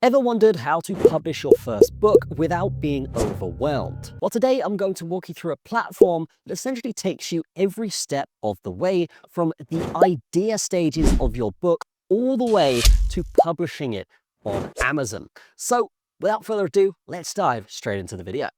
Ever wondered how to publish your first book without being overwhelmed? Well, today I'm going to walk you through a platform that essentially takes you every step of the way from the idea stages of your book all the way to publishing it on Amazon. So without further ado, let's dive straight into the video.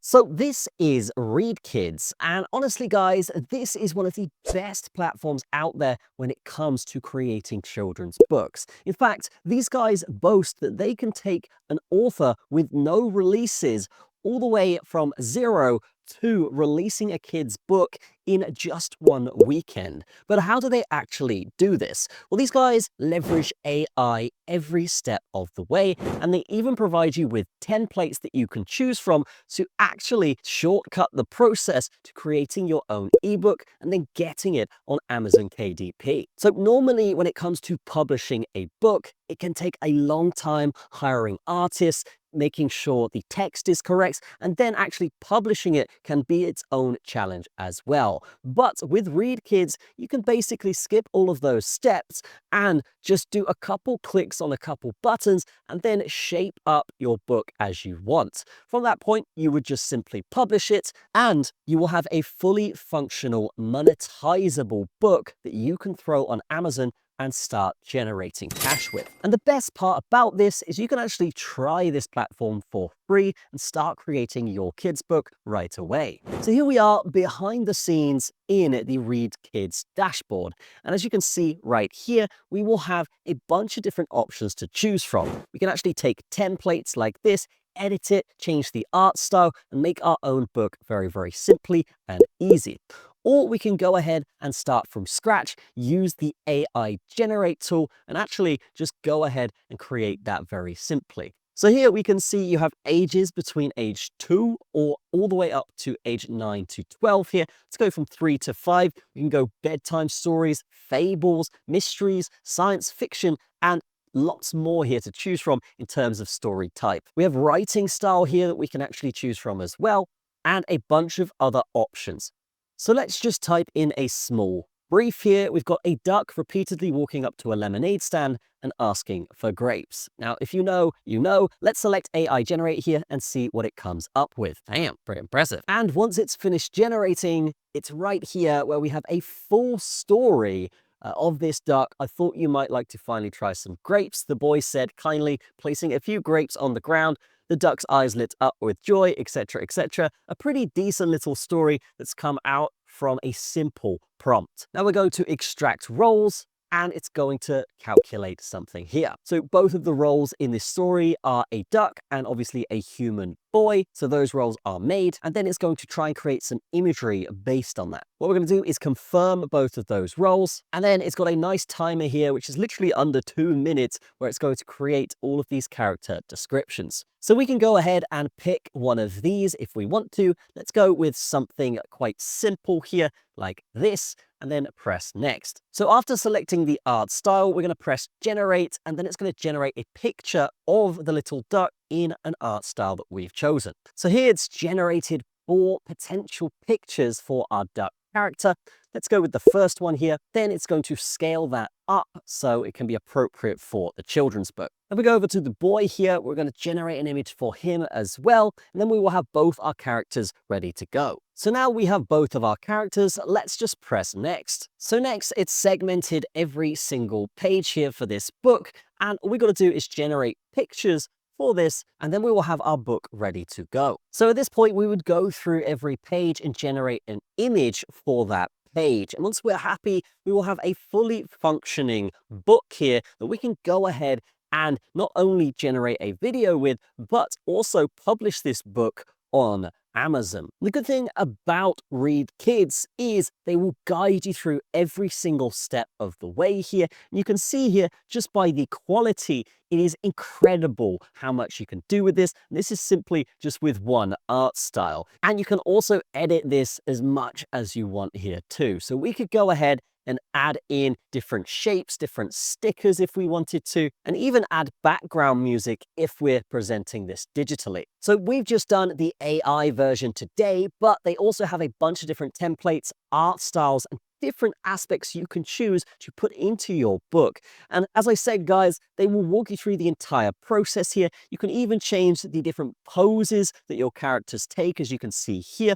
So this is Readkiddo, and honestly guys, this is one of the best platforms out there when it comes to creating children's books. In fact, these guys boast that they can take an author with no releases all the way from zero to releasing a kid's book in just one weekend. But how do they actually do this? Well, these guys leverage AI every step of the way, and they even provide you with templates that you can choose from to actually shortcut the process to creating your own ebook and then getting it on Amazon KDP. So normally when it comes to publishing a book, it can take a long time hiring artists, making sure the text is correct, and then actually publishing it can be its own challenge as well. But with Readkiddo, you can basically skip all of those steps and just do a couple clicks on a couple buttons and then shape up your book as you want. From that point, you would just simply publish it and you will have a fully functional, monetizable book that you can throw on Amazon and start generating cash with. And the best part about this is you can actually try this platform for free and start creating your kids' book right away. So here we are behind the scenes in the Readkiddo dashboard. And as you can see right here, we will have a bunch of different options to choose from. We can actually take templates like this, edit it, change the art style, and make our own book very, very simply and easy. Or we can go ahead and start from scratch, use the AI generate tool, and actually just go ahead and create that very simply. So here we can see you have ages between age 2 or all the way up to age 9 to 12 here. Let's go from 3 to 5. You can go bedtime stories, fables, mysteries, science fiction, and lots more here to choose from in terms of story type. We have writing style here that we can actually choose from as well, and a bunch of other options. So let's just type in a small brief here. We've got a duck repeatedly walking up to a lemonade stand and asking for grapes. Now, if you know, you know. Let's select AI generate here and see what it comes up with. Damn, pretty impressive. And once it's finished generating, it's right here where we have a full story of this duck. I thought you might like to finally try some grapes, the boy said, kindly placing a few grapes on the ground. The duck's eyes lit up with joy, etc., etc. A pretty decent little story that's come out from a simple prompt. Now we're going to extract roles, and it's going to calculate something here. So both of the roles in this story are a duck and obviously a human boy. So those roles are made, and then it's going to try and create some imagery based on that. What we're going to do is confirm both of those roles, and then it's got a nice timer here, which is literally under 2 minutes, where it's going to create all of these character descriptions. So we can go ahead and pick one of these if we want to. Let's go with something quite simple here, like this, and then press next. So after selecting the art style, we're going to press generate, and then it's going to generate a picture of the little duck in an art style that we've chosen. So here it's generated 4 potential pictures for our duck character. Let's go with the first one here. Then it's going to scale that up so it can be appropriate for the children's book. Then we go over to the boy here. We're going to generate an image for him as well. And then we will have both our characters ready to go. So now we have both of our characters. Let's just press next. So next, it's segmented every single page here for this book. And all we got to do is generate pictures for this, and then we will have our book ready to go. So at this point, we would go through every page and generate an image for that page. And once we're happy, we will have a fully functioning book here that we can go ahead and not only generate a video with, but also publish this book on Amazon. The good thing about Readkiddo is they will guide you through every single step of the way here. And you can see here, just by the quality, it is incredible how much you can do with this. And this is simply just with one art style. And you can also edit this as much as you want here too. So we could go ahead and add in different shapes, different stickers if we wanted to, and even add background music if we're presenting this digitally. So we've just done the AI version today, but they also have a bunch of different templates, art styles, and different aspects you can choose to put into your book. And as I said, guys, they will walk you through the entire process here. You can even change the different poses that your characters take, as you can see here.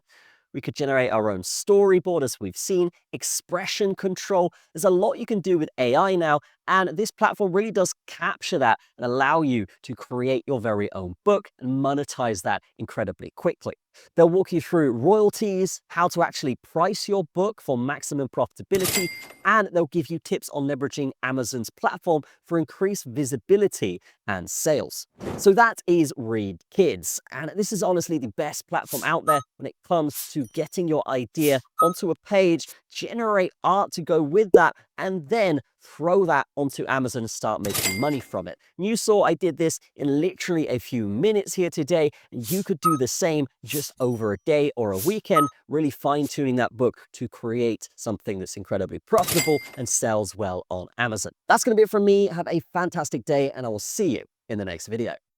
We could generate our own storyboard, as we've seen, expression control. There's a lot you can do with AI now, and this platform really does capture that and allow you to create your very own book and monetize that incredibly quickly. They'll walk you through royalties, how to actually price your book for maximum profitability, and they'll give you tips on leveraging Amazon's platform for increased visibility and sales. So that is Readkiddo, and this is honestly the best platform out there when it comes to getting your idea onto a page, generate art to go with that, and then throw that onto Amazon and start making money from it. And you saw I did this in literally a few minutes here today, and you could do the same just over a day or a weekend, really fine-tuning that book to create something that's incredibly profitable and sells well on Amazon. That's going to be it from me. Have a fantastic day, and I will see you in the next video.